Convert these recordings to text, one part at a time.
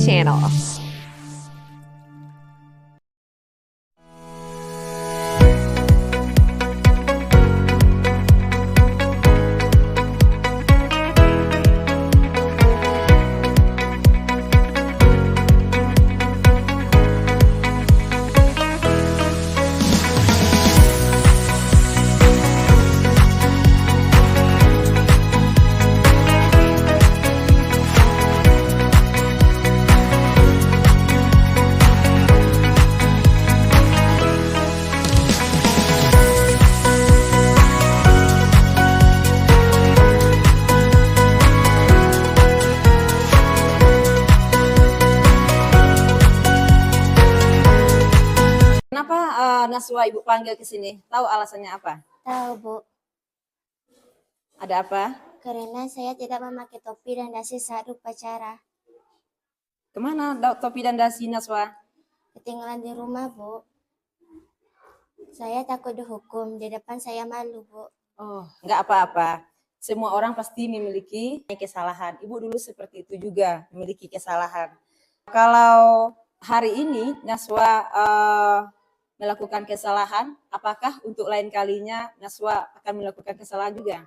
channel. Kenapa Naswa Ibu panggil ke sini? Tahu alasannya apa? Tahu, Bu. Ada apa? Karena saya tidak memakai topi dan dasi saat upacara. Kemana topi dan dasi Naswa? Ketinggalan di rumah, Bu. Saya takut dihukum. Di depan saya malu, Bu. Oh, nggak apa-apa. Semua orang pasti memiliki kesalahan. Ibu dulu seperti itu juga, memiliki kesalahan. Kalau hari ini Naswa melakukan kesalahan, apakah untuk lain kalinya Naswa akan melakukan kesalahan juga?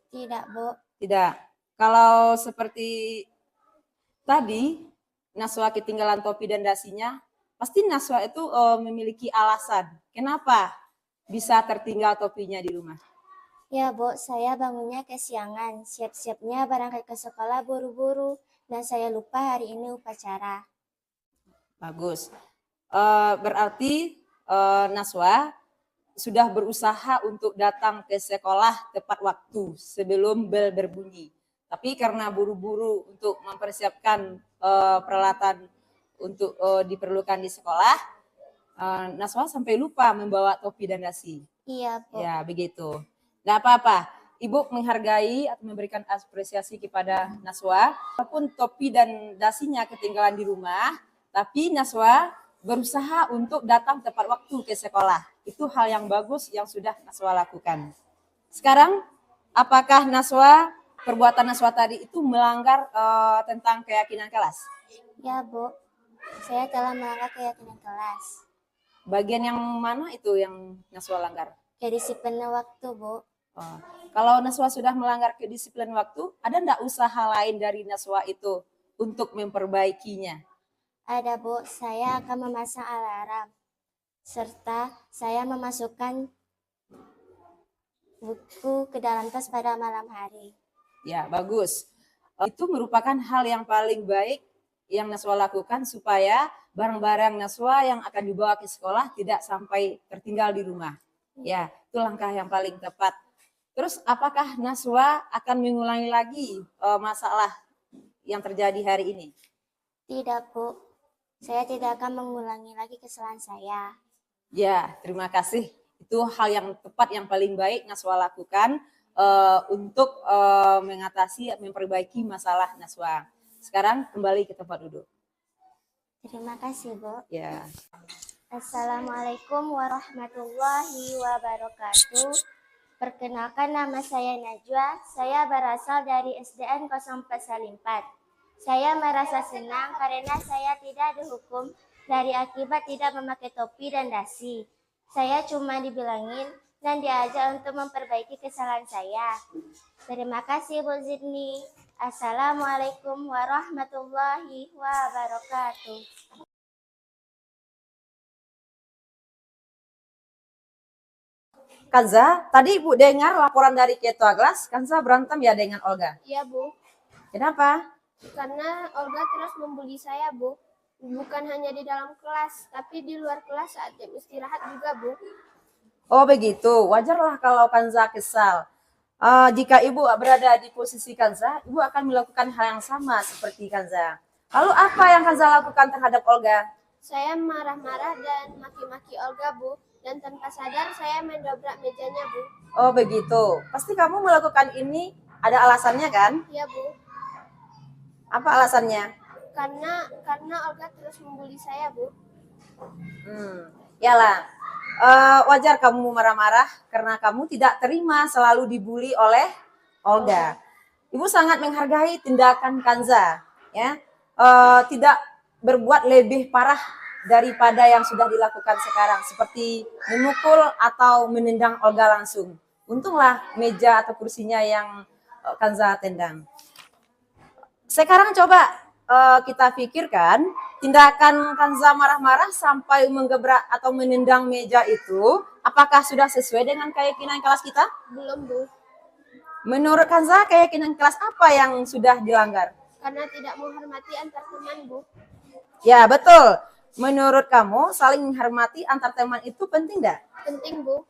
Tidak, Bu. Tidak. Kalau seperti tadi Naswa ketinggalan topi dan dasinya, pasti Naswa itu memiliki alasan. Kenapa bisa tertinggal topinya di rumah? Ya, Bu, saya bangunnya kesiangan. Siap-siapnya berangkat ke sekolah buru-buru. Dan saya lupa hari ini upacara. Bagus. Berarti Naswa sudah berusaha untuk datang ke sekolah tepat waktu sebelum bel berbunyi. Tapi karena buru-buru untuk mempersiapkan peralatan untuk diperlukan di sekolah, Naswa sampai lupa membawa topi dan dasi. Iya, Bu. Ya, begitu. Nggak apa-apa. Ibu menghargai atau memberikan apresiasi kepada Naswa. Walaupun topi dan dasinya ketinggalan di rumah, tapi Naswa berusaha untuk datang tepat waktu ke sekolah. Itu hal yang bagus yang sudah Naswa lakukan. Sekarang, apakah perbuatan Naswa tadi itu melanggar tentang keyakinan kelas? Ya, Bu. Saya telah melanggar keyakinan kelas. Bagian yang mana itu yang Naswa langgar? Kedisiplinan waktu, Bu. Oh. Kalau Naswa sudah melanggar kedisiplinan waktu, ada enggak usaha lain dari Naswa itu untuk memperbaikinya? Ada, Bu. Saya akan memasang alarm. Serta saya memasukkan buku ke dalam tas pada malam hari. Ya, bagus. Itu merupakan hal yang paling baik yang Naswa lakukan supaya barang-barang Naswa yang akan dibawa ke sekolah tidak sampai tertinggal di rumah. Ya, itu langkah yang paling tepat. Terus apakah Naswa akan mengulangi lagi masalah yang terjadi hari ini? Tidak, Bu. Saya tidak akan mengulangi lagi kesalahan saya. Ya, terima kasih. Itu hal yang tepat, yang paling baik Naswa lakukan untuk mengatasi, memperbaiki masalah Naswa. Sekarang kembali ke tempat duduk. Terima kasih, Bu. Ya. Assalamualaikum warahmatullahi wabarakatuh. Perkenalkan, nama saya Najwa. Saya berasal dari SDN 04 Salimpat. Saya merasa senang karena saya tidak dihukum dari akibat tidak memakai topi dan dasi. Saya cuma dibilangin dan diajak untuk memperbaiki kesalahan saya. Terima kasih, Bu Zidni. Assalamualaikum warahmatullahi wabarakatuh. Kanza, tadi Ibu dengar laporan dari Ketua Kelas, Kanza berantem ya dengan Olga? Iya, Bu. Kenapa? Karena Olga terus membuli saya, Bu. Bukan hanya di dalam kelas, tapi di luar kelas saat jam istirahat juga, Bu. Oh begitu, wajarlah kalau Kanza kesal. Jika Ibu berada di posisi Kanza, Ibu akan melakukan hal yang sama seperti Kanza. Lalu apa yang Kanza lakukan terhadap Olga? Saya marah-marah dan maki-maki Olga, Bu. Dan tanpa sadar saya mendobrak mejanya, Bu. Oh begitu, pasti kamu melakukan ini ada alasannya kan? Iya, Bu. Apa alasannya? Karena Olga terus membuli saya, Bu. Yalah, wajar kamu marah-marah karena kamu tidak terima selalu dibully oleh Olga. Ibu sangat menghargai tindakan Kanza, ya. tidak berbuat lebih parah daripada yang sudah dilakukan sekarang, seperti memukul atau menendang Olga langsung. Untunglah meja atau kursinya yang Kanza tendang. Sekarang coba kita pikirkan, tindakan Kanza marah-marah sampai menggebrak atau menendang meja itu, apakah sudah sesuai dengan keyakinan kelas kita? Belum, Bu. Menurut Kanza, keyakinan kelas apa yang sudah dilanggar? Karena tidak menghormati antar teman, Bu. Ya, betul. Menurut kamu, saling menghormati antar teman itu penting tidak? Penting, Bu.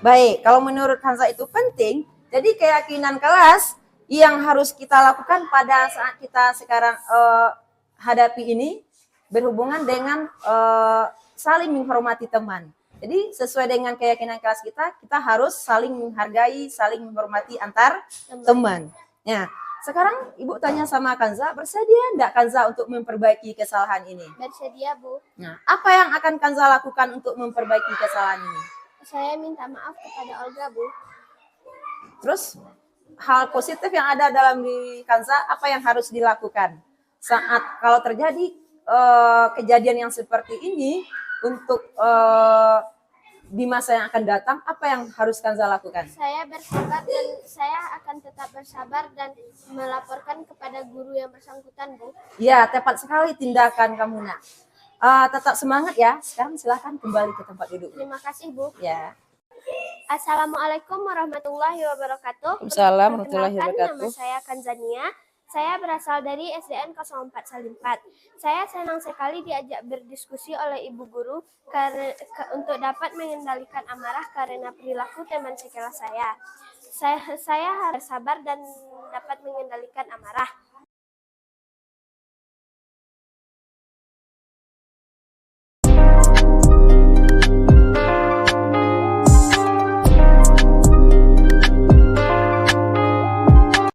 Baik, kalau menurut Kanza itu penting, jadi keyakinan kelas yang harus kita lakukan pada saat kita sekarang hadapi ini berhubungan dengan saling menghormati teman. Jadi sesuai dengan keyakinan kelas kita harus saling menghargai, saling menghormati antar teman. Nah, sekarang Ibu tanya sama Kanza, bersedia enggak Kanza untuk memperbaiki kesalahan ini? Bersedia, Bu. Nah, apa yang akan Kanza lakukan untuk memperbaiki kesalahan ini? Saya minta maaf kepada Olga, Bu. Terus hal positif yang ada dalam diri Kanza, apa yang harus dilakukan saat kalau terjadi kejadian yang seperti ini untuk di masa yang akan datang, apa yang harus Kanza lakukan? Saya bersabar dan saya akan tetap bersabar dan melaporkan kepada guru yang bersangkutan, Bu. Ya, tepat sekali tindakan kamu, Nak. Tetap semangat ya. Sekarang silahkan kembali ke tempat duduk. Terima kasih, Bu. Ya. Assalamualaikum warahmatullahi wabarakatuh. Waalaikumsalam warahmatullahi Perkenalkan, wabarakatuh. nama saya Kanzania. Saya berasal dari SDN 04 Salimpat. Saya senang sekali diajak berdiskusi oleh Ibu Guru untuk dapat mengendalikan amarah karena perilaku teman sekelas saya. Saya harus sabar dan dapat mengendalikan amarah.